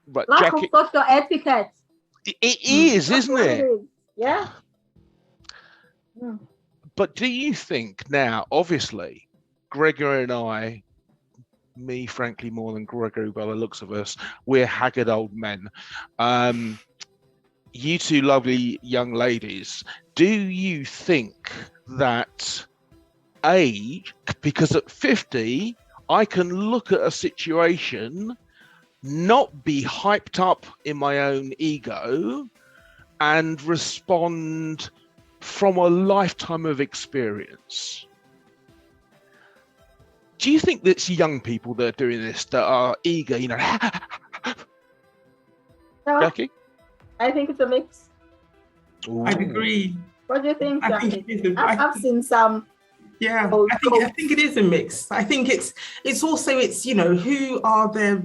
But Lack of Jackie, social etiquette. it is, That's isn't what it it? is. Yeah. Mm. But do you think now, obviously, Gregor and I, me, frankly, more than Gregory by the looks of us, we're haggard old men. You two lovely young ladies, do you think that age, because at 50, I can look at a situation, not be hyped up in my own ego, and respond from a lifetime of experience? Do you think that's young people that are doing this, that are eager, No, Jackie? I think it's a mix. I'd Ooh. agree. What do you think, I think Jackie? it is. I've seen some. Yeah, old I think it is a mix. I think it's also who are their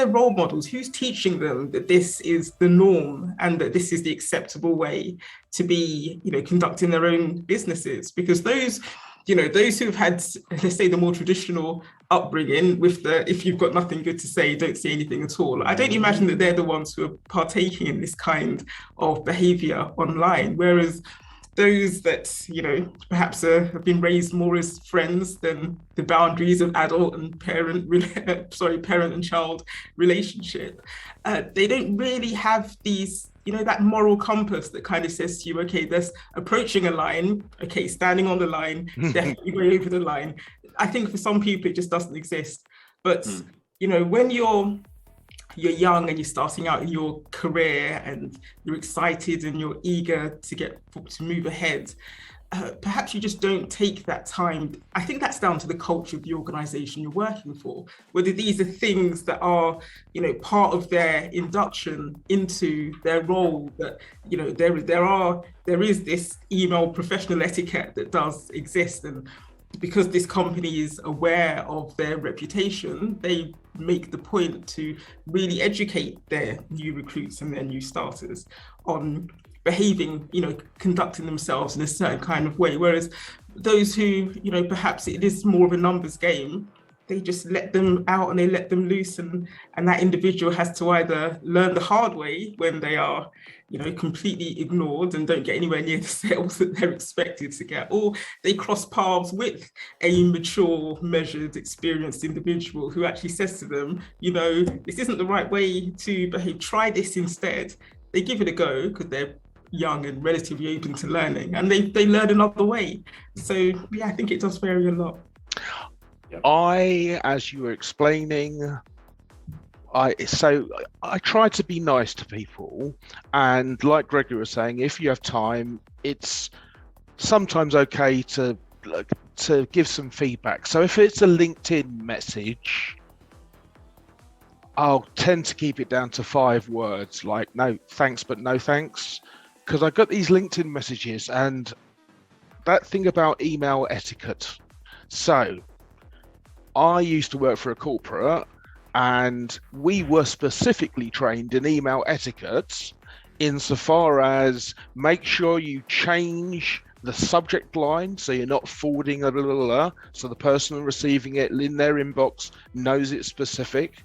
role models, who's teaching them that this is the norm and that this is the acceptable way to be conducting their own businesses, because those who've had, let's say, the more traditional upbringing with the if you've got nothing good to say, don't say anything at all. I don't imagine that they're the ones who are partaking in this kind of behavior online, whereas those that perhaps have been raised more as friends than the boundaries of adult and parent and child relationship, they don't really have these that moral compass that kind of says to you, okay, there's approaching a line, okay, standing on the line, definitely way over the line. I think for some people it just doesn't exist. But when you're young and you're starting out in your career and you're excited and you're eager to move ahead, perhaps you just don't take that time. I think that's down to the culture of the organization you're working for, whether these are things that are part of their induction into their role, that there is this email professional etiquette that does exist, and because this company is aware of their reputation, they make the point to really educate their new recruits and their new starters on behaving, conducting themselves in a certain kind of way. Whereas those who, perhaps it is more of a numbers game, they just let them out and they let them loose, and that individual has to either learn the hard way when they are completely ignored and don't get anywhere near the sales that they're expected to get, or they cross paths with a mature, measured, experienced individual who actually says to them, this isn't the right way to behave, try this instead. They give it a go because they're young and relatively open to learning, and they learn another way. So yeah, I think it does vary a lot. As you were explaining, I try to be nice to people, and like Gregory was saying, if you have time, it's sometimes okay to give some feedback. So if it's a LinkedIn message, I'll tend to keep it down to 5 words, like no thanks but no thanks, because I got these LinkedIn messages and that thing about email etiquette. So I used to work for a corporate, and we were specifically trained in email etiquette insofar as make sure you change the subject line so you're not forwarding so the person receiving it in their inbox knows it's specific.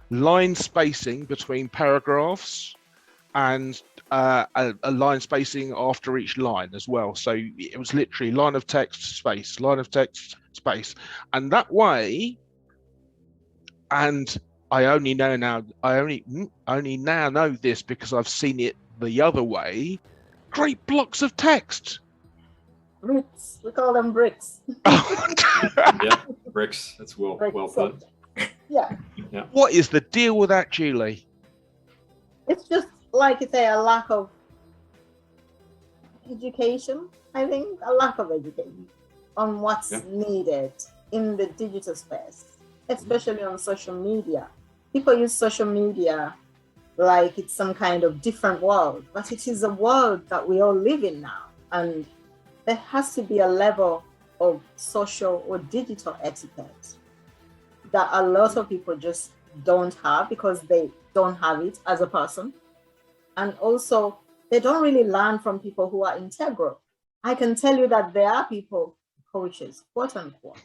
Line spacing between paragraphs, and a line spacing after each line as well. So it was literally line of text space, line of text space, and that way. And I only now know this because I've seen it the other way. Great blocks of text. Bricks. We call them bricks. Yeah, bricks. That's well put. Yeah. What is the deal with that, Julie? It's just like you say, a lack of education. I think a lack of education on what's needed in the digital space, especially on social media. People use social media like it's some kind of different world, but it is a world that we all live in now. And there has to be a level of social or digital etiquette that a lot of people just don't have because they don't have it as a person. And also, they don't really learn from people who are integral. I can tell you that there are people, coaches, quote unquote,